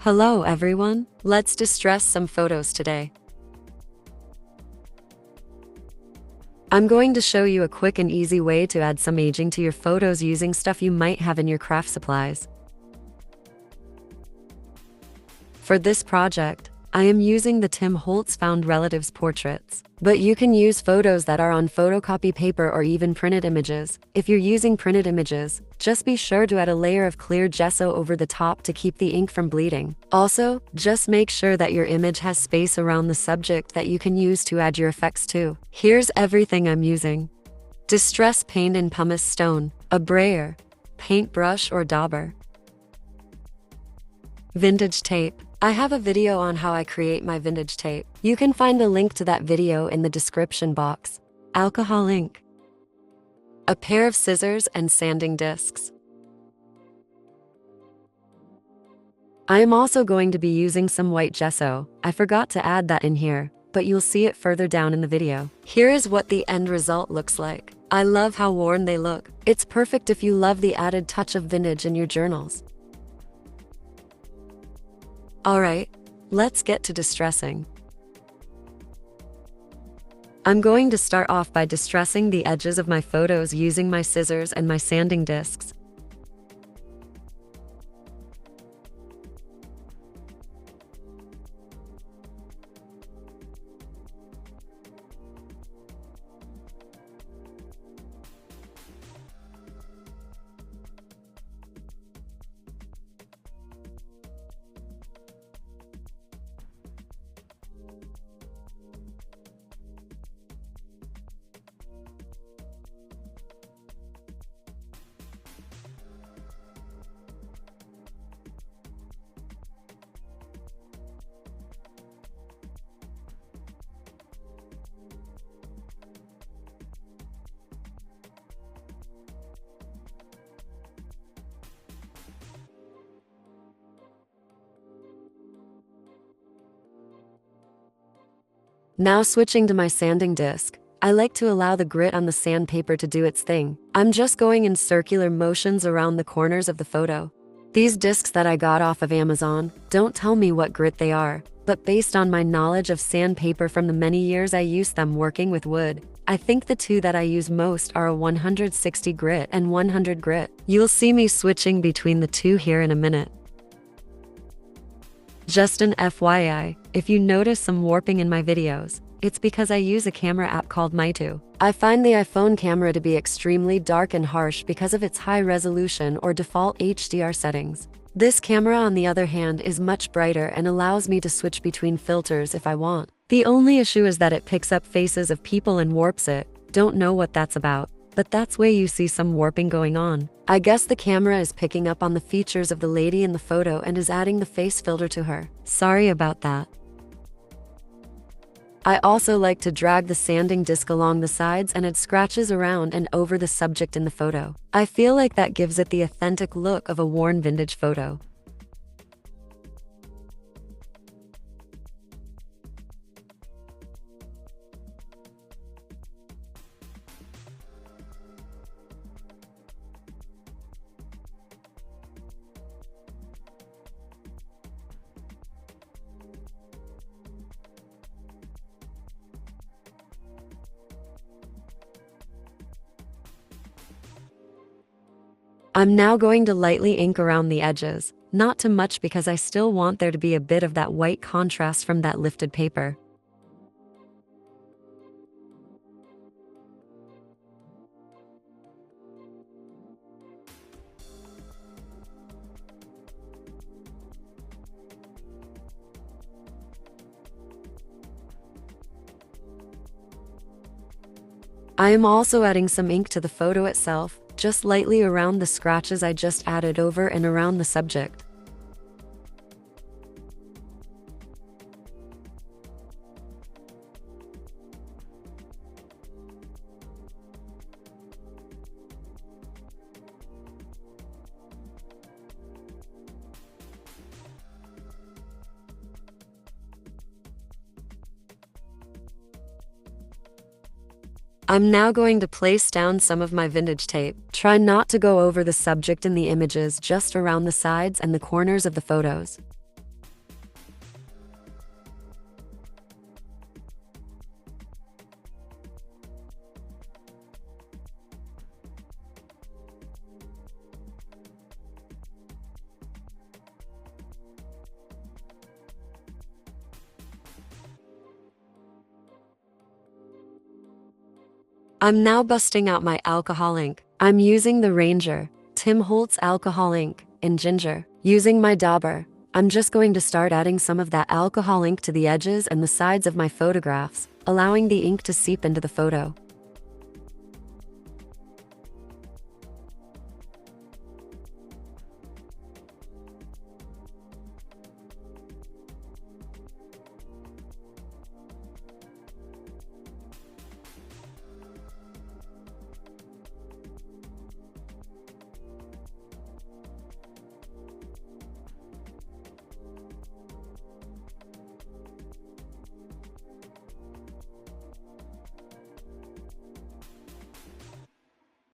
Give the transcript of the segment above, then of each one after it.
Hello everyone, let's distress some photos today. I'm going to show you a quick and easy way to add some aging to your photos using stuff you might have in your craft supplies. For this project, I am using the Timholtz Found Relatives portraits, but you can use photos that are on photocopy paper or even printed images. If you're using printed images, just be sure to add a layer of clear gesso over the top to keep the ink from bleeding. Also, just make sure that your image has space around the subject that you can use to add your effects to. Here's everything I'm using. Distress paint and pumice stone, a brayer, paintbrush or dauber. Vintage tape. I have a video on how I create my vintage tape. You can find a link to that video in the description box. Alcohol ink. A pair of scissors and sanding discs. I am also going to be using some white gesso. I forgot to add that in here, but you'll see it further down in the video. Here is what the end result looks like. I love how worn they look. It's perfect if you love the added touch of vintage in your journals. Alright, let's get to distressing. I'm going to start off by distressing the edges of my photos using my scissors and my sanding discs. Now switching to my sanding disc, I like to allow the grit on the sandpaper to do its thing. I'm just going in circular motions around the corners of the photo. These discs that I got off of Amazon, don't tell me what grit they are, but based on my knowledge of sandpaper from the many years I used them working with wood, I think the two that I use most are a 160 grit and 100 grit. You'll see me switching between the two here in a minute. Just an FYI, if you notice some warping in my videos, it's because I use a camera app called Meitu. I find the iPhone camera to be extremely dark and harsh because of its high resolution or default HDR settings. This camera, on the other hand, is much brighter and allows me to switch between filters if I want. The only issue is that it picks up faces of people and warps it. Don't know what that's about, but that's where you see some warping going on. I guess the camera is picking up on the features of the lady in the photo and is adding the face filter to her. Sorry about that. I also like to drag the sanding disc along the sides and add scratches around and over the subject in the photo. I feel like that gives it the authentic look of a worn vintage photo. I'm now going to lightly ink around the edges, not too much because I still want there to be a bit of that white contrast from that lifted paper. I am also adding some ink to the photo itself, just lightly around the scratches I just added over and around the subject. I'm now going to place down some of my vintage tape. Try not to go over the subject in the images, just around the sides and the corners of the photos. I'm now busting out my alcohol ink. I'm using the Ranger Timholtz alcohol ink in ginger. Using my dauber, I'm just going to start adding some of that alcohol ink to the edges and the sides of my photographs, allowing the ink to seep into the photo.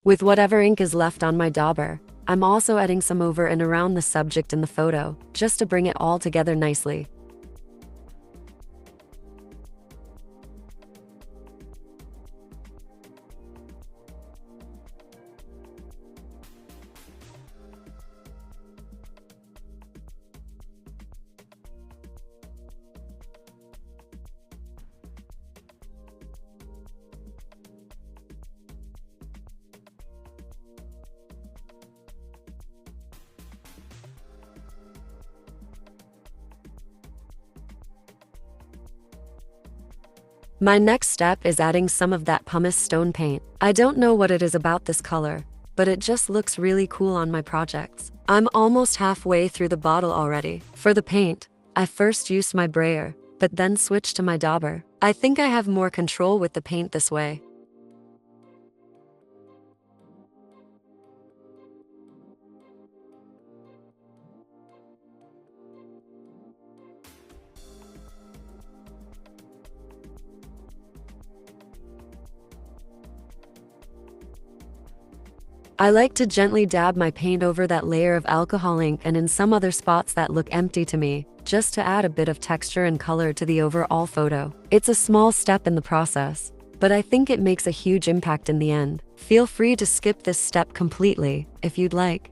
With whatever ink is left on my dauber, I'm also adding some over and around the subject in the photo, just to bring it all together nicely. My next step is adding some of that pumice stone paint. I don't know what it is about this color, but it just looks really cool on my projects. I'm almost halfway through the bottle already. For the paint, I first used my brayer, but then switched to my dauber. I think I have more control with the paint this way. I like to gently dab my paint over that layer of alcohol ink and in some other spots that look empty to me, just to add a bit of texture and color to the overall photo. It's a small step in the process, but I think it makes a huge impact in the end. Feel free to skip this step completely, if you'd like.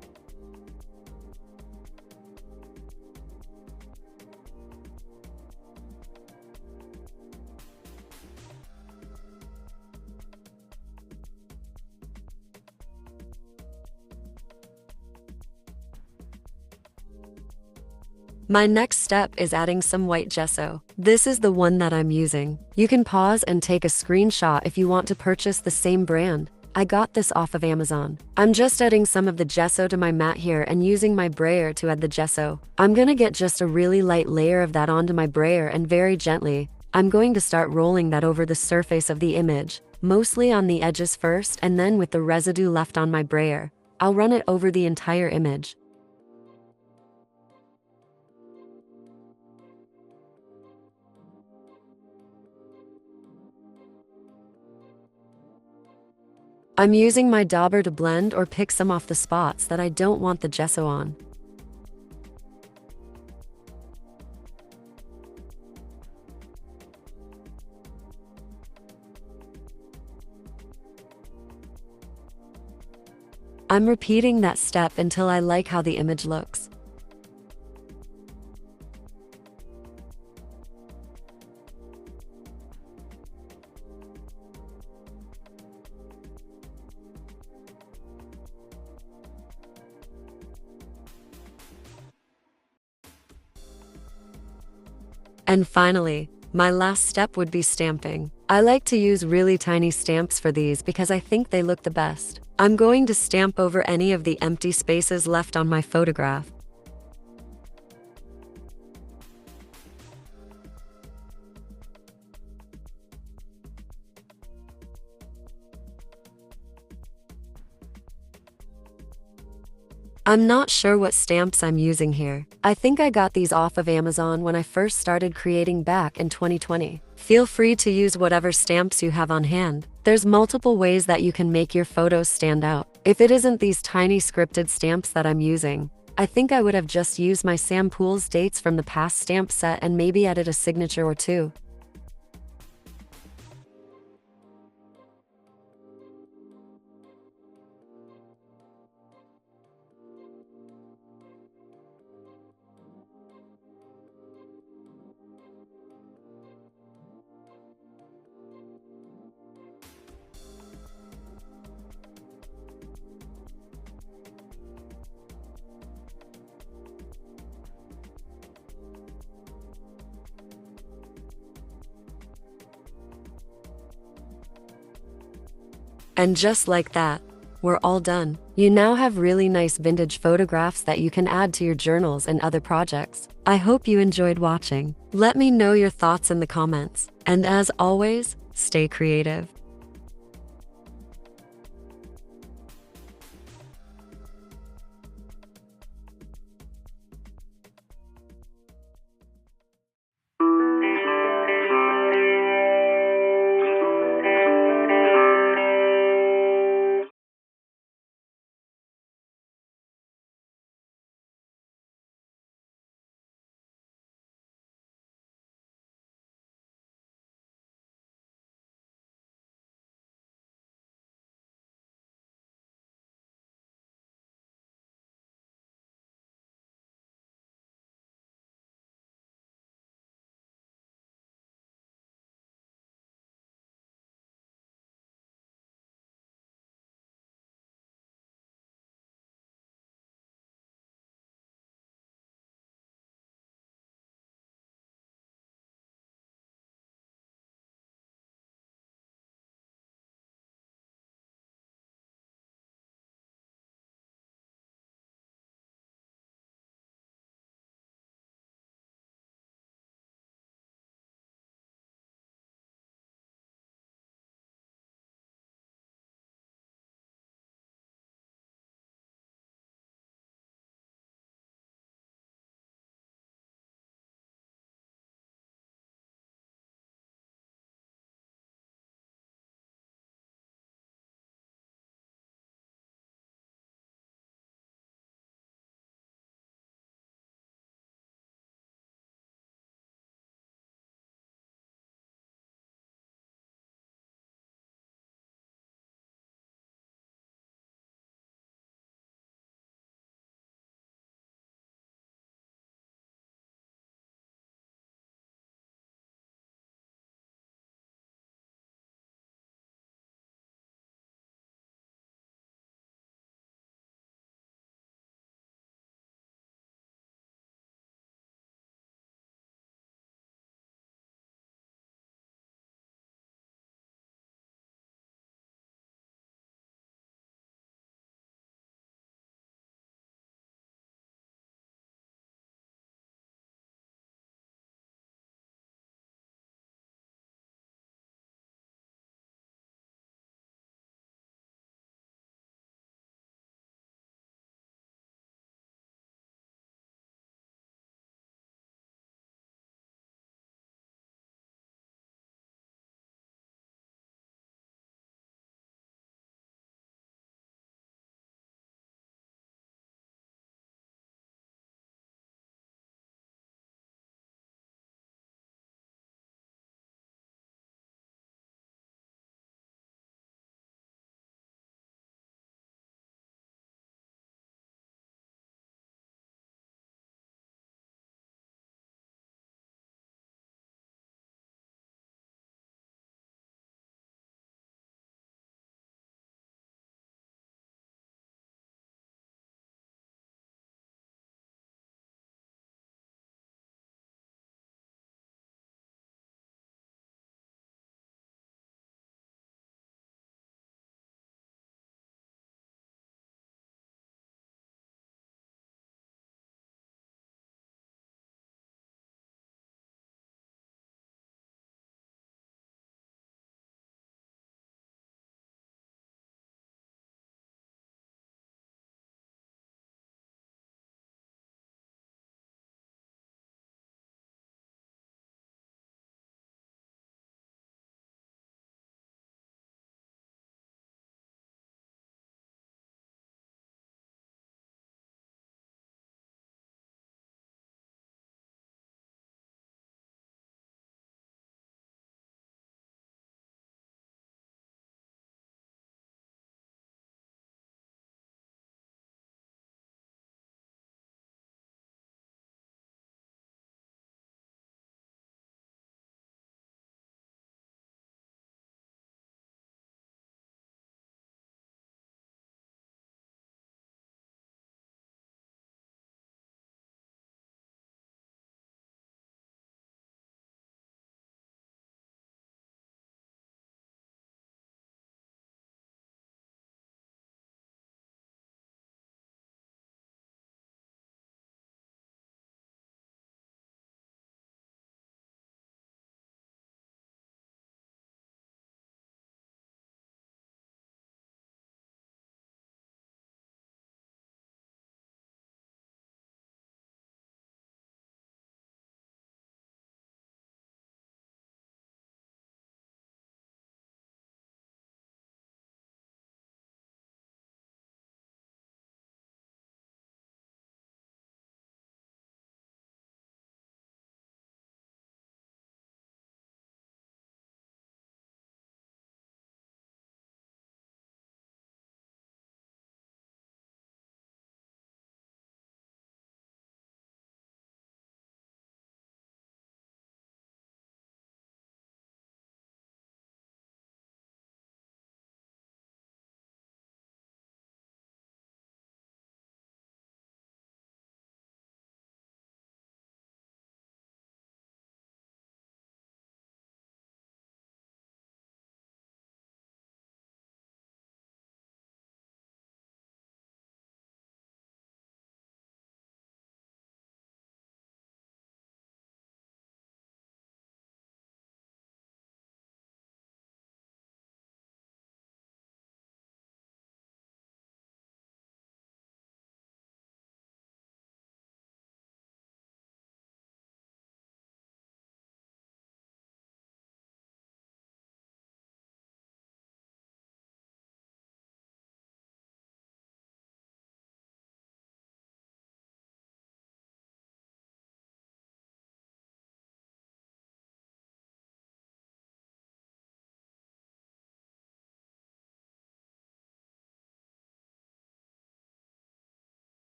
My next step is adding some white gesso. This is the one that I'm using. You can pause and take a screenshot if you want to purchase the same brand. I got this off of Amazon. I'm just adding some of the gesso to my mat here and using my brayer to add the gesso. I'm gonna get just a really light layer of that onto my brayer and very gently, I'm going to start rolling that over the surface of the image, mostly on the edges first, and then with the residue left on my brayer, I'll run it over the entire image. I'm using my dauber to blend or pick some off the spots that I don't want the gesso on. I'm repeating that step until I like how the image looks. And finally, my last step would be stamping. I like to use really tiny stamps for these because I think they look the best. I'm going to stamp over any of the empty spaces left on my photograph. I'm not sure what stamps I'm using here. I think I got these off of Amazon when I first started creating back in 2020. Feel free to use whatever stamps you have on hand. There's multiple ways that you can make your photos stand out. If it isn't these tiny scripted stamps that I'm using, I think I would have just used my Sam Poole's dates from the past stamp set and maybe added a signature or two. And just like that, we're all done. You now have really nice vintage photographs that you can add to your journals and other projects. I hope you enjoyed watching. Let me know your thoughts in the comments. And as always, stay creative.